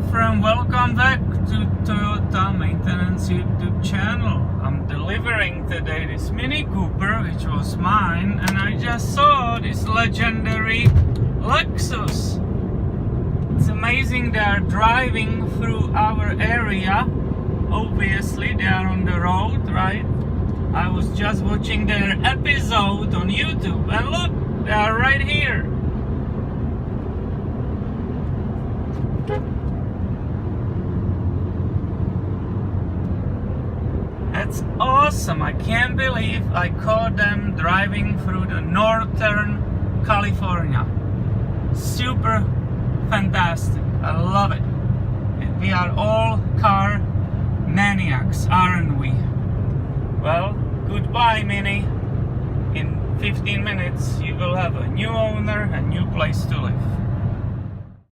friend, welcome back to Toyota Maintenance YouTube channel. I'm delivering today this Mini Cooper, which was mine, and I just saw this legendary Lexus. It's amazing they're driving through our area. Obviously they are on the road, right? I was just watching their episode on YouTube, and look, they are right here. That's awesome. I can't believe I caught them driving through the northern California. Super fantastic. I love it. We are all car maniacs, aren't we? Well, goodbye, Mini. In 15 minutes you will have a new owner, a new place to live.